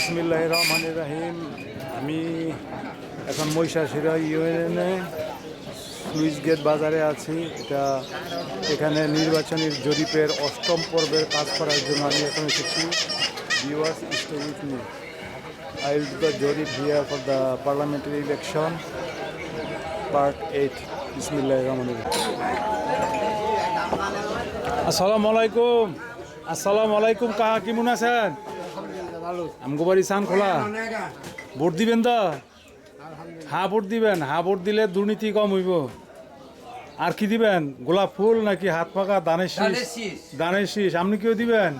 বিসমিল্লাহির রহমানির রহিম। আমি এখন মহিষাসুরা ইউনিয়নে স্লুইস গেট বাজারে আছি। এখানে নির্বাচনী জরিপের ৮ম পর্বের কাজ করার জন্য আমি এখন এসেছি। Viewers, stay with me. I will do the jorip here for the parliamentary election part 8. বিসমিল্লাহির রহমানির রহিম। আসসালামু আলাইকুম। আসসালামু আলাইকুম। কাহা কেমন আছেন? আমগো বাড়ি সান খোলা। ভোট দিবেন তো? হ্যাঁ, ভোট দিবেন। হ্যাঁ, ভোট দিলে দুর্নীতি কম হইব। আর কি দিবেন? গোলাপ ফুল নাকি হাত পাকা দানের শীষ? দানের শীষ। আপনি কেউ দিবেন?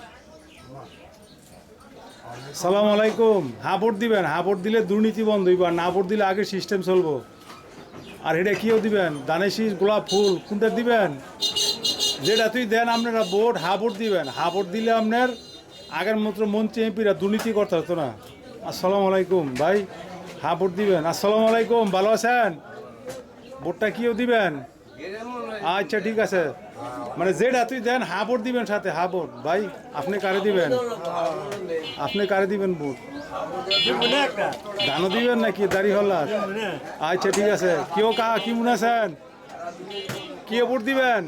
সালাম আলাইকুম। হ্যাঁ, ভোট দিবেন। হ্যাঁ, ভোট দিলে দুর্নীতি বন্ধ হইব। আর না ভোট দিলে আগে সিস্টেম চলবো। আর এটা কেউ দিবেন? দানের শীষ, গোলাপ ফুল, কোনটা দিবেন? যেটা তুই দেন আপনারা ভোট। হ্যাঁ, ভোট দিবেন। হ্যাঁ, ভোট দিলে আপনার আগের মতো মন্ত্রী এমপিরা দুর্নীতি করতে হতো না। আসসালামু আলাইকুম ভাই। হ্যাঁ, ভোট দিবেন। আসসালামু আলাইকুম, ভালো আছেন? ভোটটা কেউ দিবেন? আচ্ছা, ঠিক আছে। মানে যেটা তুই দেন হ্যাঁ ভোট দিবেন সাথে। হ্যাঁ ভোট। ভাই, আপনি কারে দিবেন? আপনি কারে দিবেন ভোট? ধানও দিবেন নাকি দাড়ি হল্লা? আচ্ছা, ঠিক আছে। কেউ কি মনে আছেন? কে ভোট দিবেন?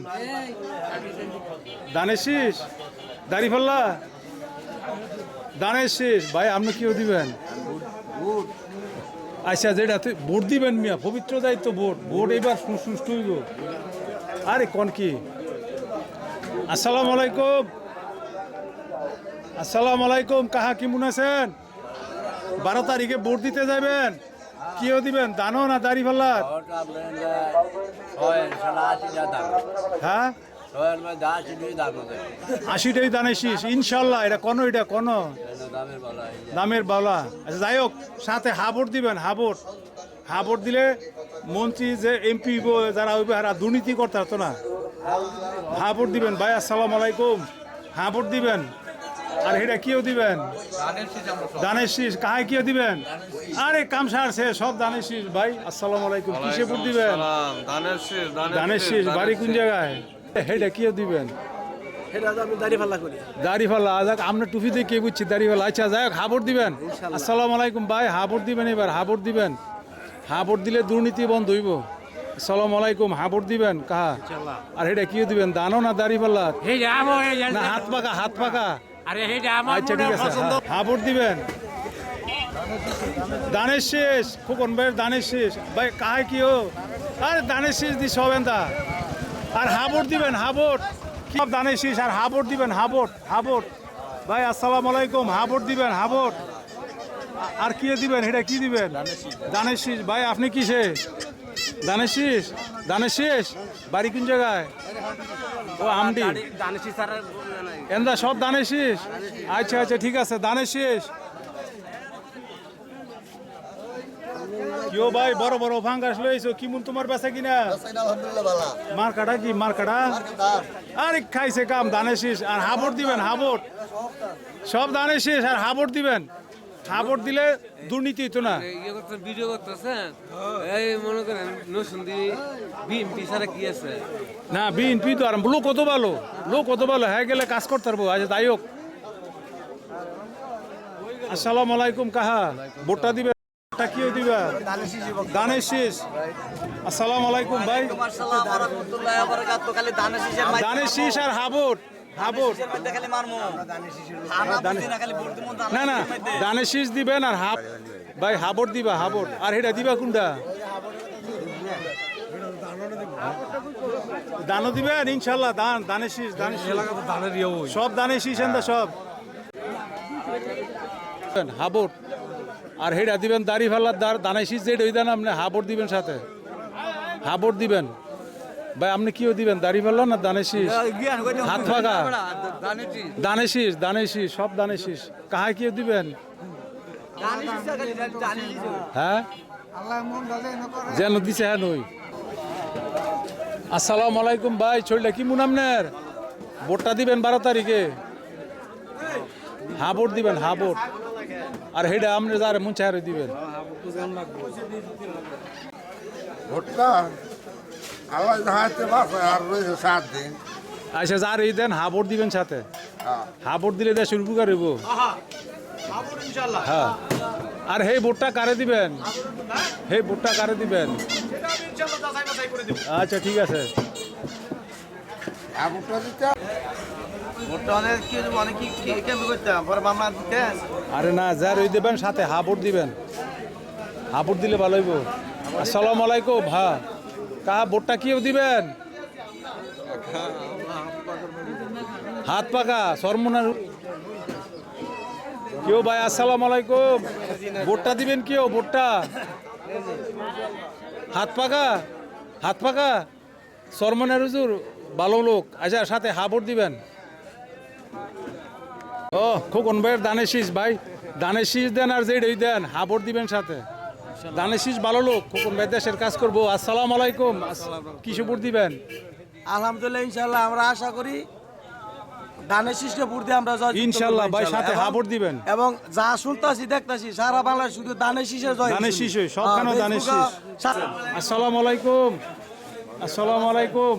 দানের শীষ, দাড়ি ফেললা, দানের শীষ। ভাই, আপনি কেউ দিবেন? আচ্ছা, যেটা তুই ভোট দিবেন মিয়া, পবিত্র দায়িত্ব ভোট। ভোট এবার সুষ্ঠু হইব। আরে কোন কি? আসসালামু আলাইকুম। আসসালামু আলাইকুম। কাহা কেমন আছেন? 12 তারিখে ভোট দিতে যাবেন। কেউ দিবেন? দানো না দাড়ি ফেললা? হ্যাঁ, 80টাই দানের শীষ। ইনশাল্লাহ। এটা কোনো দামের বালা। আচ্ছা, যাই হোক, সাথে হা ভোট দিবেন। হা ভোট। হা ভোট দিলে মন্ত্রী যে এমপি যারা হইবে আর দুর্নীতি করতে হতো না। হা ভোট দিবেন ভাই। আসসালামু আলাইকুম। হা ভোট দিবেন। আর এটা কেউ দিবেন? দানের শীষ। কাহায় কেউ দিবেন? আরে কাম সারছে সব দানের শীষ ভাই। আসসালামু আলাইকুম। কিসে ভোট দিবেন? দানের শীষ। বাড়ি কোন জায়গায়? এটা কেউ দিবেন? দাড়িফাল্লা। আমরা টুপি দিয়ে কে বুঝছি দাড়িফাল্লা। আচ্ছা, যাই হোক, হা ভোট দিবেন। আসসালামু আলাইকুম ভাই। হা ভোট দিবেন এবার। হা ভোট দিবেন। হা ভোট দিলে দুর্নীতি বন্ধ হইব। আসসালামু আলাইকুম। হা ভোট দিবেন। কাহা? আর এটা কেউ দিবেন? দানো না দাড়িফাল্লা? না হাত পাকা? হাত পাকা। আচ্ছা, ঠিক আছে। হা ভোট দিবেন। দানের শেষ। খোকন ভাইয়ের দানের শেষ ভাই। কাহায় কি ও? আরে দানের শেষ দিস হবেন তা। আর হা ভোট দিবেন। হা ভোট। সব দানের শীষ। আর হা ভোট দিবেন। হা ভোট। হা ভোট ভাই। আসসালামু আলাইকুম। হা ভোট দিবেন। হা ভোট। আর কি দিবেন? এটা কি দিবেন? দানের শীষ ভাই। আপনি কিসে? দানের শীষ। দানের শীষ। বাড়ি কোন জায়গায়? ও আমডি। এন্দা সব দানের শীষ। আচ্ছা, আচ্ছা, ঠিক আছে। দানের শীষ। কেউ ভাই বড় বড় ফাঙ্গাস লইছো। কিমন তোমার বেচা কিনা? মার কাটা কি? মার কাটা? আরে খাইছে কাম। দানের শীষ। আর হা ভোট দিবেন। হা ভোট। সব দানের শীষ। আর হা ভোট দিবেন। হা ভোট দিলে দুর্নীতি হতো না। ভিডিও করতেছে এই মনে করেন বিএনপি ছাড়া কি আছে? না, বিএনপি তো আর লোক কত ভালো। লোক কত ভালো। হ্যাঁ, গেলে কাজ করতে পারবো। আচ্ছা, তাই হোক। আসসালামু আলাইকুম। কাহা ভোটটা দিবে? কি দিবা? দানের শীষ। আসসালামু আলাইকুম ভাই। দানের শীষ আর হা ভোট। হা ভোট। না না, দানের শীষ দিবেন আর হা ভাই। হা ভোট দিবা। হা ভোট। আর এটা দিবা কোনটা? দানও দিবেন ইনশাল্লাহ। দানের শীষ। দানের শীষ। সব দানের শীষ। এন্দা সব হা ভোট। আর হেডা দিবেন দাড়ি ফাল্লার দানের শীষ। যেটা ওই দেন আপনি হা ভোট দিবেন সাথে। হা ভোট দিবেন ভাই। আপনি কিও দিবেন? দাড়ি ফাল্লা না দানের শীষ? হাত ফাঁকা। দানের শীষ। দানের শীষ। সব দানের শীষ। কাহায় কিও দিবেন? হ্যাঁ, যেন দিছে। হ্যাঁ নই। আসসালামু আলাইকুম ভাই। ছড়িটা কি মুন আপনার? ভোটটা দিবেন 12 তারিখে। হা ভোট দিবেন। হা ভোট। আর হেডা আপনি যারা মন চায় দিবেন। ভোটটা আল্লাহ হাতে বাঁচায় আর রয়েছে 7 দিন। আচ্ছা, যার এই দেন হা ভোট দিবেন সাথে। হা ভোট দিলে দেশের উপকার হইব। হ্যাঁ আর হে ভোটটা কারে দিবেন হে ভোটটা কারে দিবেন আচ্ছা ঠিক আছে ভোটটা দিতে আরে না যার ওই দেবেন সাথে হা ভোট দিবেন হা ভোট দিলে ভালো হইব আসসালামু আলাইকুম হ্যাঁ কাহা ভোটটা কিও দিবেন হাত পাকা সরমুনার কেউ ভাই আসসালামু আলাইকুম ভোটটা দিবেন কেউ ভোটটা হাত পাকা সরমনের হুজুর ভালো লোক আচ্ছা সাথে হা ভোট দিবেন ও খোকন ভাইয়ের দানের শীষ ভাই দানের শীষ দেন আর যেই দেন হা ভোট দিবেন সাথে দানের শীষ ভালো লোক খোকন ভাই দেশের কাজ করবো আসসালামু আলাইকুম কিসে ভোট দিবেন আলহামদুলিল্লাহ ইনশাআল্লাহ আমরা আশা করি ধানের শীষকে ভোট দিয়ে আমরা জয় ইনশাআল্লাহ ভাই সাথে হা ভোট দিবেন এবং যা শুনতাছি দেখতাছি সারা বাংলায় শুধু ধানের শীষের জয় দানের শীষ হই সবখানে দানের শীষ আসসালামু আলাইকুম আসসালামু আলাইকুম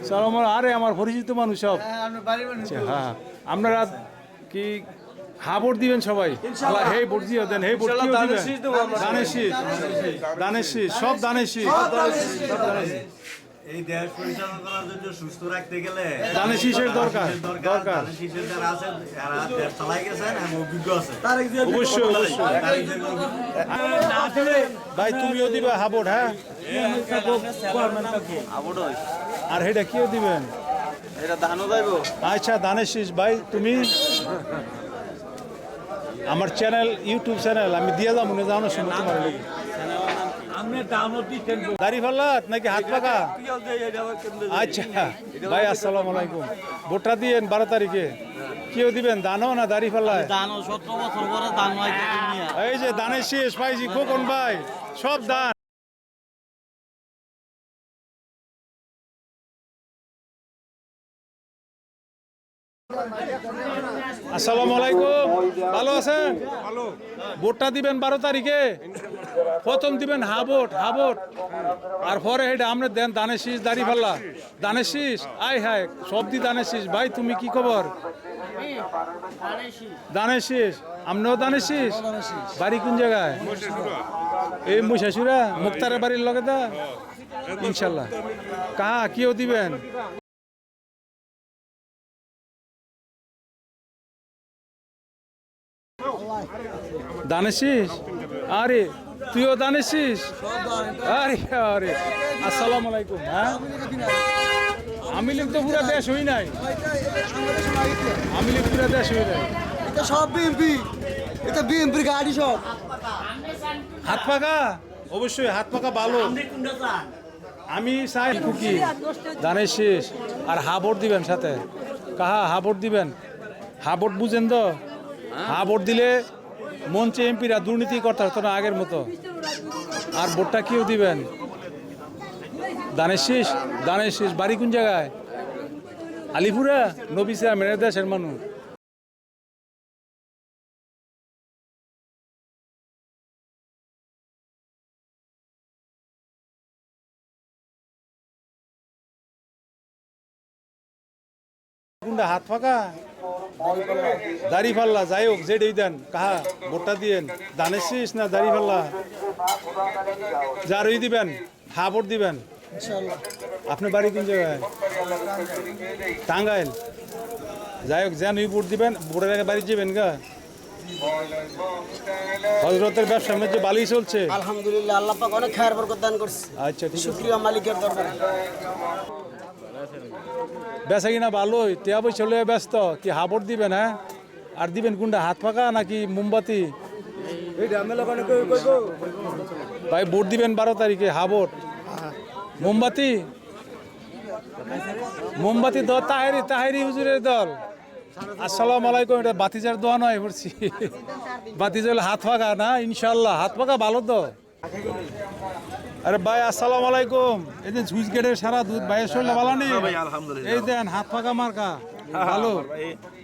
সালাম আরে আমার পরিচিত মানুষ সব আচ্ছা, হ্যাঁ আপনারা কি হা ভোট দিবেন সবাই আল্লাহ হে ভোট দিও দেন হে ভোট কিও দিবেন দানের শীষ সব দানের শীষ এই দেশ পরিচালনা করার জন্য সুস্থ রাখতে গেলে দানের শীষের দরকার ধানের শীষের যারা আছেন যারা দেশ চালাই গেছেন এবং অভিজ্ঞ আছে অবশ্যই অবশ্যই ভাই তুমিও দিবা হা ভোট হ্যাঁ আর হেটা কিও দিবেন আচ্ছা দানের শীষ ভাই তুমি আমার চ্যানেল ইউটিউব চ্যানেল আমি দিয়ে যাবো না জানো শুনে তোমার লেগে দাড়ি ফাল্লাত নাকি হাত পাকা আচ্ছা ভাই আসসালামু আলাইকুম ভোটটা দিয়েন 12 তারিখে কেউ দিবেন দানও না দাড়ি ফাল্লায় এই যে দানের শেষ পাইছি খোকন ভাই সব দান আসসালামু আলাইকুম ভালো আছেন ভোটটা দিবেন 12 তারিখে প্রথম দিবেন হা ভোট আর পরে হেটা আমরা দেন দানের শীষ দাড়ি ফাল্লা দানের শীষ আয় হায় সব দি দানের শীষ ভাই তুমি কি খবর দানের শীষ আমরাও দানের শীষ বাড়ি কোন জায়গায় এই মুশাশুরা মুক্তারের বাড়ির লগে দা ইনশাল্লাহ কাহা কেউ দিবেন দানের শীষ আরে তুইও দানের শীষ আরে আরে আসসালামু আলাইকুম হ্যাঁ আমি লিখ তো পুরা দেশ হই নাই আমি লিখ পুরা দেশ হই নাই এটা সব বিএমপি এটা বিএমপির গাড়ি সব হাত পাকা অবশ্যই হাত পাকা ভালো আমি চাই খুকি দানের শীষ আর হা ভোট দিবেন সাথে কাহা হা ভোট দিবেন হা ভোট বুঝেন তো হা ভোট দিলে মঞ্চে এমপিরা দুর্নীতি করতে হতো না আগের মতো আর ভোটটা কেউ দিবেন দানের শীষ বাড়ি কোন জায়গায় আলিপুরা নবিসা মেরে দেশের মানুষ হাত ফাঁকা দাড়ি ফাল্লা যাই হোক যেটাই দেন কাহা ভোটটা দিয়েন দানের শীষ না দাড়ি ফাল্লা যারই দিবেন হা ভোট দিবেন আপনার বাড়ি কোন জায়গায় টাঙ্গাইল যাই হোক যেন ভোট দিবেন ভোটের আগে বাড়ি যাবেন গা হযরতের ব্যবসা বাণিজ্য ভালোই চলছে আলহামদুলিল্লাহ আল্লাহ পাক অনেক খায়ের বরকত দান করছে আচ্ছা ঠিক আছে শুকরিয়া মালিকের দরবারে বেচা কিনা ভালোই টিয়া পয়সা লয়ে ব্যস্ত কি হা ভোট দিবেন হ্যাঁ আর দিবেন কোনটা হাত পাকা নাকি মোমবাতি ভাই ভোট দিবেন 12 তারিখে হা ভোট মোমবাতি দল তাহেরি হুজুরের দল আসসালামু আলাইকুম এটা বাতিজার দোয়া নয় বলছি বাতিজার হাত পাকা না ইনশাল্লাহ হাত পাকা ভালো তো আরে ভাই আসসালামু আলাইকুম এই যে সুইচ গেটের সারা দুধ ভাইয়ের শরীরে ভালো নেই এই দেন হাত পাকা মার্কা ভালো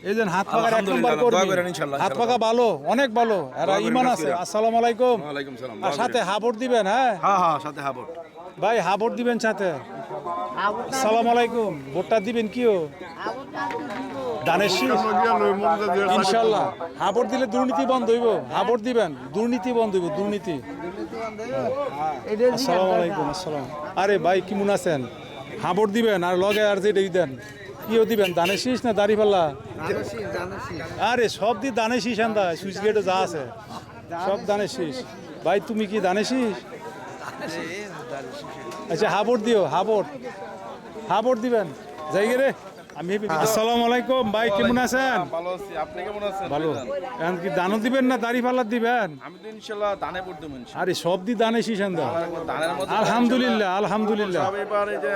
এই দেন হাত পাকার এক নম্বর করবেন হাত পাকা ভালো অনেক ভালো এরা ঈমান আছে আসসালামু আলাইকুম আর সাথে হা ভোট দিবেন হ্যাঁ সাথে হা ভোট ভাই হা ভোট দিবেন সাথে আসসালামু আলাইকুম ভোটটা দিবেন কিও দানের শীষ ইনশাল্লাহ হাবর দিলে দুর্নীতি বন্ধ হইব হাবর দিবেন দুর্নীতি বন্ধ হইব দুর্নীতি আসসালামু আলাইকুম আসসালাম আরে ভাই কেমন আছেন হাবর দিবেন আর লগে আর যেটা দেন কিও দিবেন দানের শীষ না দাড়িপাল্লা আরে সব দি দানের শীষ আন্দা সুইচ গেটে যা আছে সব দানের শীষ ভাই তুমি কি দানের শীষ আচ্ছা হাবর দিও হাবর দিবেন যাই গে রে আমি আসসালামু আলাইকুম ভাই কেমন আছেন ভালো আছি আপনি কেমন আছেন ভালো এখন কি দানও দিবেন না দাড়িপাল্লা দিবেন আমি তো ইনশাআল্লাহ দানে পড়তে দেব আরে সব দি দানে শীষ আন্দা দানের মধ্যে আলহামদুলিল্লাহ আলহামদুলিল্লাহ সব এবার এই যে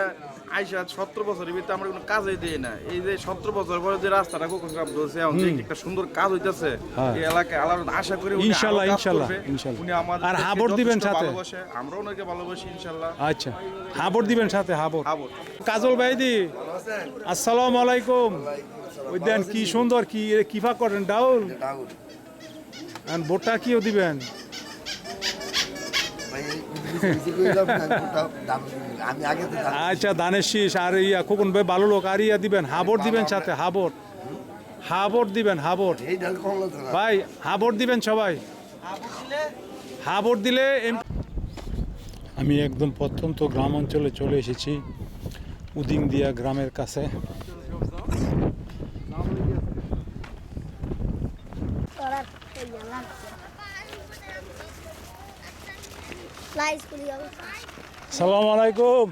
আইসা 17 বছরের ভিতরে আমরা কোনো কাজই দেই না এই যে 17 বছর পরে যে রাস্তাটা কোকন কাপ ধরছে এখন যে একটা সুন্দর কাজ হইতাছে এই এলাকায় আল্লাহর আশা করি উনি ইনশাআল্লাহ, আরো কাজ ইনশাআল্লাহ, করবে। ইনশাআল্লাহ। উনি আমাদের আর হাবর দিবেন সাথে। ভালোবাসে আমরাও ওনাকে ভালোবাসি ইনশাআল্লাহ আচ্ছা হাবর দিবেন সাথে হাবর হাবর কাজল ভাইদি আসসালামু আলাইকুম ওই দেন কি সুন্দর কি কিফা করেন ডাউল আর বোটা কিও দিবেন আমি আগে তো আচ্ছা দানের শীষ আর ইয়া খোকন ভাই ভালো লোক আর ইয়া দিবেন হাবর দিবেন সাথে হাবর দিবেন হাবর এই ডাল কমলো তো না। ভাই হাবর দিবেন সবাই হাবর দিলে আমি একদম প্রত্যন্ত গ্রাম অঞ্চলে চলে এসেছি উদিংদিয়া গ্রামের কাছে সালাম আলাইকুম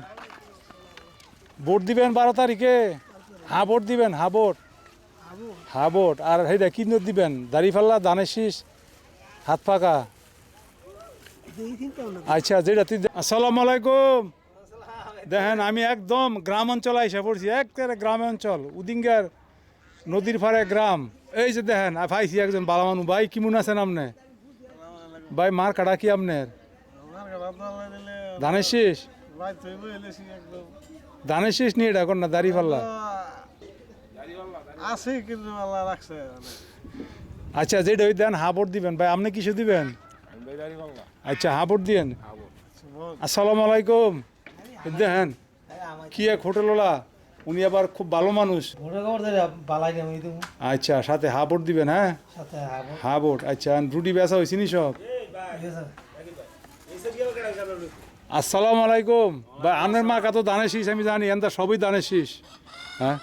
ভোট দিবেন 12 তারিখে হাবর দিবেন হাবর আর হেডা কি দিবেন দাড়িপাল্লা দানের শীষ হাত পাকা আচ্ছা যেটা তুই আসসালামু আলাইকুম দেখেন আমি একদম গ্রাম অঞ্চল আইসা পড়ছি একেবারে গ্রাম অঞ্চল উদিঙ্গার নদীর পাড়ে গ্রাম এই যে দেখেন ভাইছি একজন বালা মানুষ ভাই কেমন আছেন আপনি ভাই মার কাটা কি আপনার ধানের শীষ ধানের শীষ নিয়ে এটা কর না দাড়িপাল্লা আছে কিন্তু আল্লাহ রাখছে আচ্ছা যেটা ওই দেন হাবর দিবেন ভাই আপনি কিছু দিবেন আচ্ছা হাবর দিয়েন আসসালামু আলাইকুম দেখেন কি এক হোটেলওয়ালা উনি আবার খুব ভালো মানুষ আচ্ছা সাথে হাবর দিবেন হ্যাঁ হাবর আচ্ছা রুটি বেচা হয়েছে নি সব আসসালামু আলাইকুম ভাই আপনার মা কত দানের শীষ আমি জানি এনটা সবই দানের শীষ হ্যাঁ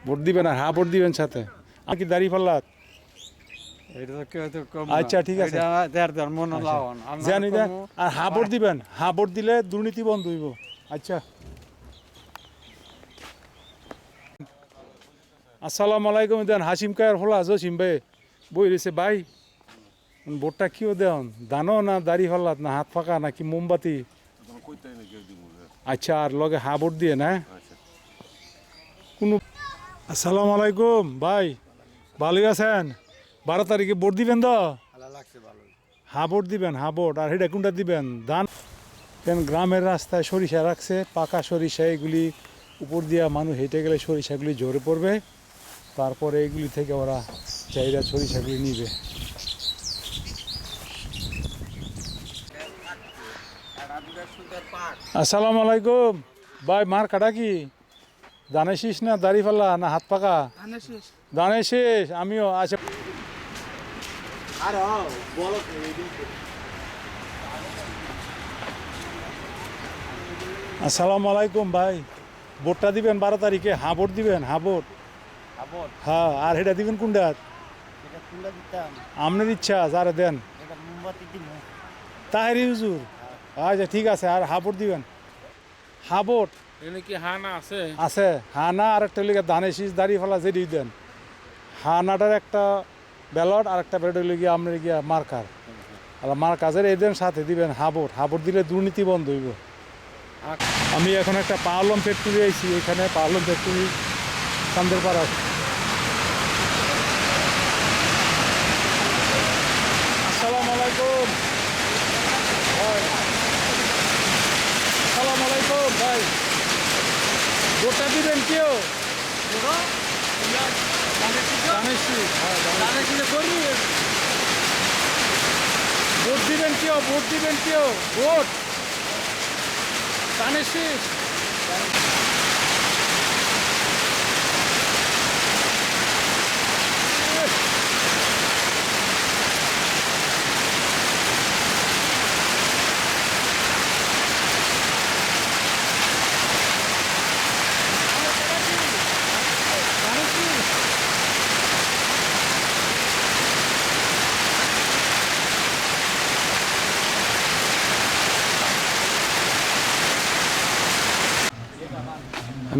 ভোট দিবেন আর হাবর দিবেন সাথে আর কি দাড়ি পাল্লাত আচ্ছা ঠিক আছে জানি দেন আর হাবর দিবেন হাবর দিলে দুর্নীতি বন্ধ হইব আচ্ছা আসসালামু আলাইকুম দেন হাসিম কায়ার হলা জসিম ভাই বই রয়েছে ভাই ভোটটা কিও দেন দানো না দাড়ি হল্লাত না হাত ফাঁকা নাকি মোমবাতি আচ্ছা আর লগে হাবর দিয়ে না কোনো আসসালামু আলাইকুম ভাই ভালোই আছেন 12 তারিখে ভোট দিবেন তো হাবর দিবেন হাবর আর হেডা কোনটা দিবেন ধান কেন গ্রামের রাস্তায় সরিষা রাখছে পাকা সরিষা এগুলি উপর দিয়া মানুষ হেঁটে গেলে সরিষাগুলি ঝরে পড়বে তারপরে এগুলি থেকে ওরা চাইরা সরিষাগুলি নিবে আসসালামু আলাইকুম ভাই মার কাটা কি দানে শীষ না দাড়িপাল্লা না হাত পাকা দানে শেষ আমিও আচ্ছা আসসালামু আলাইকুম ভাই ভোটটা দিবেন 12 তারিখে হাবর দিবেন হাবর হ্যাঁ আর হেটা দিবেন কোনটা আপনার ইচ্ছা যারা দেন তাহেরি হুজুর আচ্ছা ঠিক আছে আর হাবর দিবেন হাবর কি হানা আছে আছে হানা আর একটা লিখে ধানের শীষ দাঁড়িয়ে ফেলা যেটি দেন হানাটার একটা ব্যালট আর একটা ব্যালট হইলে গিয়ে আপনার গিয়া মার্কার আর মার্কাজের এই দেন সাথে দিবেন হাবর দিলে দুর্নীতি বন্ধ হইব আমি এখন একটা পাওলম ফ্যাক্টরি আইছি এখানে পাওলম ফ্যাক্টরি চান্দের পাড়া আসসালামু আলাইকুম আসসালামু আলাইকুম ভাই ভোটটা দিবেন কেউ ভোট দিবেন কেউ ভোট ধানের শীষ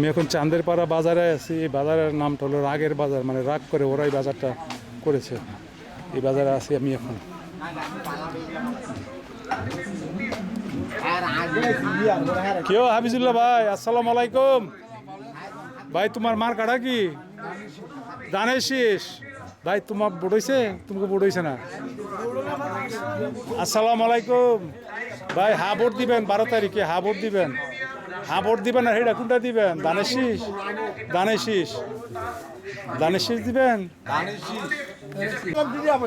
আমি এখন চান্দেরপাড়া বাজারে আছি। এই বাজারের নামটা হলো রাগের বাজার, মানে রাগ করে ওরাই বাজারটা করেছে। এই বাজারে আছি আমি এখন। কেউ হাবিজুল্লাহ ভাই, আসসালামু আলাইকুম ভাই। তোমার মার কাটা কি দানের শীষ ভাই? তোমার বুড় হইছে? তোমাকে বুড় হইছে না? আসসালামু আলাইকুম ভাই। হা ভোট দিবেন 12 তারিখে, হা ভোট দিবেন। হা ভোট দিবেন না হেটা কোনটা দিবেন? দানের শীষ, দানের শীষ, দানের শীষ দিবেন।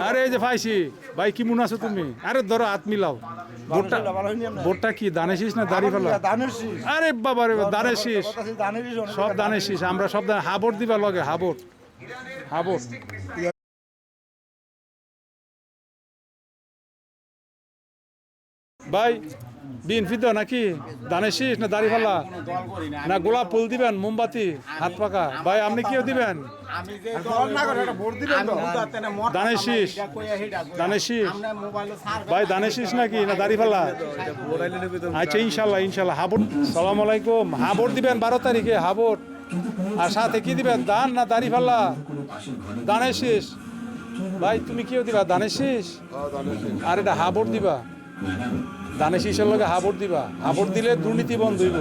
আরে এই যে পাইছি ভাই, কি মনে আছো তুমি? আরে ধরো হাত মিলাও। ভোটটা ভোটটা কি দানের শীষ না দাড়িপাল্লা? আরে বাবা রে, দানের শীষ, সব দানের শীষ। আমরা সব হা ভোট দিবা লগে, হা ভোট, হা ভোট। ভাই বিএনপি তো নাকি দানের শীষ না দাড়িপাল্লা না গোলাপ ফুল দিবেন, মোমবাতি, হাত পাকা? ভাই আপনি কেউ দিবেন? দানের শীষ, দানের শীষ ভাই, দানের শীষ নাকি না দাড়িপাল্লা? আচ্ছা ইনশাল্লাহ, ইনশাল্লাহ হা ভোট। সালাম আলাইকুম। হা ভোট দিবেন 12 তারিখে, হা ভোট। আর সাথে কি দিবেন, দান না দাড়িপাল্লা? দানের শীষ ভাই। তুমি কেউ দিবা দানের শীষ? আর এটা হা ভোট দিবা, দানের শীষের লগে হা ভোট দিবা। হা ভোট দিলে দুর্নীতি বন্ধ হইব।